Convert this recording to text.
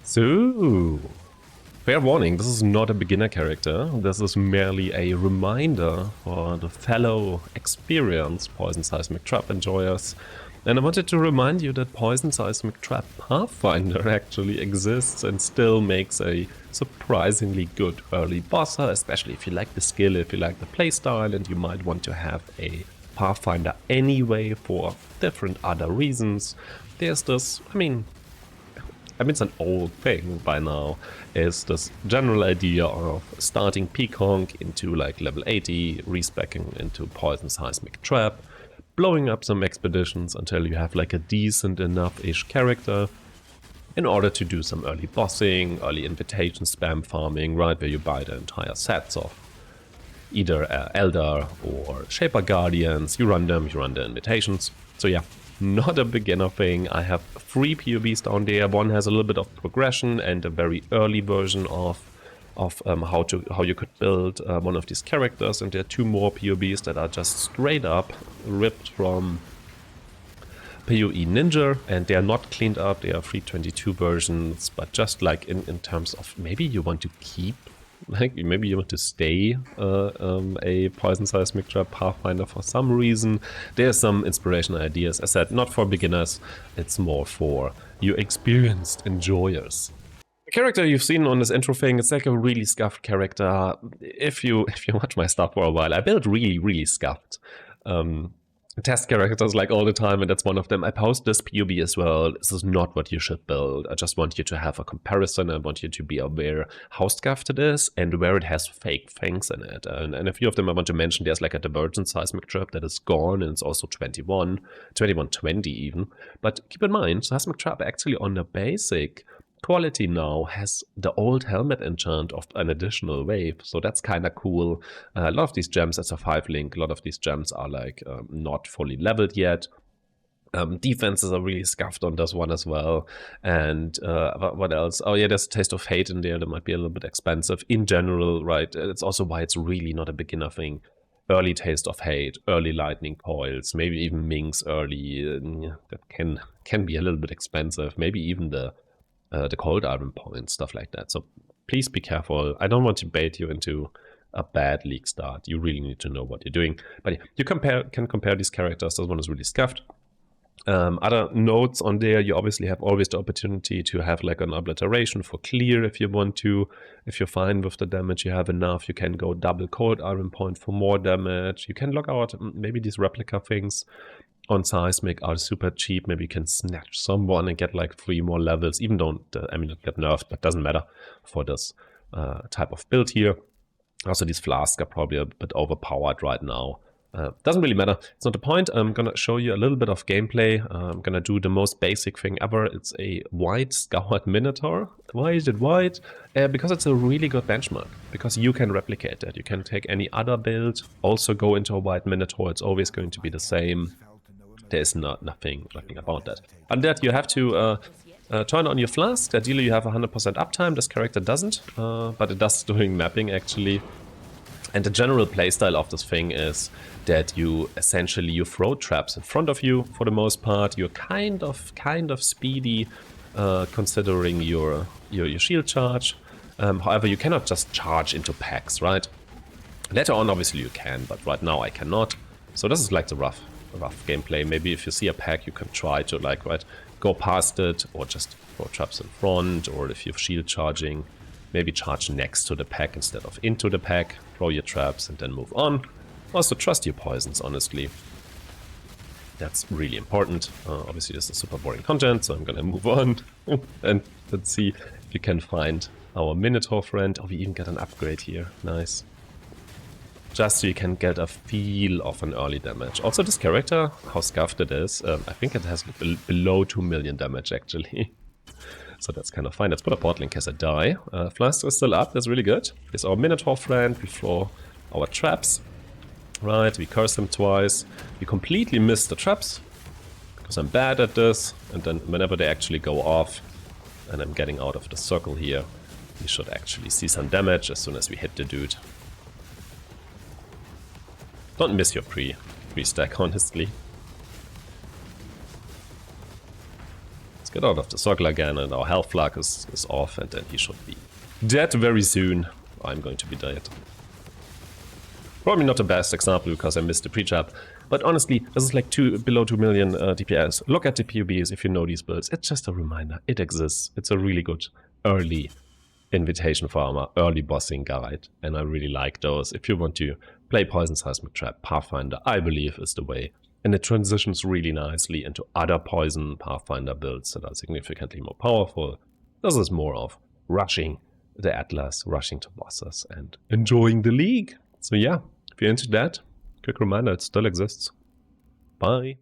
So, fair warning, this is not a beginner character. This is merely a reminder for the fellow experienced Poison Seismic Trap enjoyers. And I wanted to remind you that Poison Seismic Trap Pathfinder actually exists and still makes a surprisingly good early bosser, especially if you like the skill, if you like the playstyle, and you might want to have a Pathfinder anyway for different other reasons. There's this, I mean, it's an old thing by now, is this general idea of starting P-Conk into like level 80, respeccing into Poison Seismic Trap, blowing up some expeditions until you have like a decent enough-ish character in order to do some early bossing, early invitation spam farming, right, where you buy the entire sets of either Elder or Shaper Guardians, you run them, you run the invitations. So yeah, not a beginner thing. I have 3 PoBs down there. One has a little bit of progression and a very early version of how you could build one of these characters, and there are 2 more PoBs that are just straight up ripped from poe.ninja, and they are not cleaned up. They are 3.22 versions, but just like in terms of maybe you want to keep, like maybe you want to stay a Poison Seismic Trap Pathfinder for some reason. There's some inspirational ideas. I said, not for beginners, it's more for you experienced enjoyers. The character you've seen on this intro thing, it's like a really scuffed character. If you watch my stuff for a while, I build really scuffed test characters like all the time, and that's one of them. I post this PoB as well. This is not what you should build. I just want you to have a comparison. I want you to be aware how scuffed it is and where it has fake things in it. And a few of them I want to mention. There's like a Divergent Seismic Trap that is gone, and it's also 2120 even. But keep in mind, Seismic Trap actually on the basic quality now has the old helmet enchant of an additional wave, so that's kind of cool. A lot of these gems, as a 5-link, a lot of these gems are like not fully leveled yet. Defenses are really scuffed on this one as well. And what else? Oh yeah, there's a Taste of Hate in there that might be a little bit expensive in general, right? It's also why it's really not a beginner thing. Early Taste of Hate, early Lightning Coils, maybe even Minks early, that can be a little bit expensive. Maybe even the cold iron points, stuff like that. So please be careful. I don't want to bait you into a bad league start. You really need to know what you're doing. But yeah, you can compare these characters. This one is really scuffed. Other notes on there, you obviously have always the opportunity to have like an obliteration for clear if you want to. If you're fine with the damage you have enough, you can go double cold iron point for more damage. You can lock out maybe these replica things on Seismic are super cheap. Maybe you can snatch someone and get like 3 more levels, even though the amulet get nerfed, but doesn't matter for this type of build here. Also, these flasks are probably a bit overpowered right now. Doesn't really matter. It's not the point. I'm gonna show you a little bit of gameplay. I'm gonna do the most basic thing ever. It's a white scoured Minotaur. Why is it white? Because it's a really good benchmark. Because you can replicate that. You can take any other build, also go into a white Minotaur. It's always going to be the same. There's nothing about that. And that you have to turn on your flask. Ideally you have 100% uptime. This character doesn't, but it does during mapping actually. And the general playstyle of this thing is that you essentially throw traps in front of you for the most part. You're kind of speedy considering your shield charge. However, you cannot just charge into packs, right? Later on obviously you can, but right now I cannot. So this is like the rough gameplay. Maybe if you see a pack, you can try to like go past it, or just throw traps in front, or if you're shield charging, maybe charge next to the pack instead of into the pack, throw your traps and then move on. Also trust your poisons, honestly. That's really important. Obviously this is super boring content, so I'm gonna move on. And let's see if you can find our Minotaur friend. Oh, we even get an upgrade here. Nice. Just so you can get a feel of an early damage. Also this character, how scuffed it is, I think it has below 2 million damage actually. So that's kind of fine. Let's put a port link as a die. Flask is still up, that's really good. Here's our Minotaur friend, we throw our traps. Right, we curse him twice. We completely miss the traps, because I'm bad at this. And then whenever they actually go off, and I'm getting out of the circle here, we should actually see some damage as soon as we hit the dude. Don't miss your pre-stack, honestly. Let's get out of the circle again, and our health flag is off, and then he should be dead very soon. I'm going to be dead. Probably not the best example because I missed the pre-chat, but honestly, this is like below 2 million DPS. Look at the PoBs if you know these builds. It's just a reminder. It exists. It's a really good early invitation farmer, early bossing guide, and I really like those. If you want to play Poison Seismic Trap, Pathfinder, I believe is the way. And it transitions really nicely into other Poison Pathfinder builds that are significantly more powerful. This is more of rushing the Atlas, rushing to bosses, and enjoying the league. So yeah, if you're into that, quick reminder, it still exists. Bye.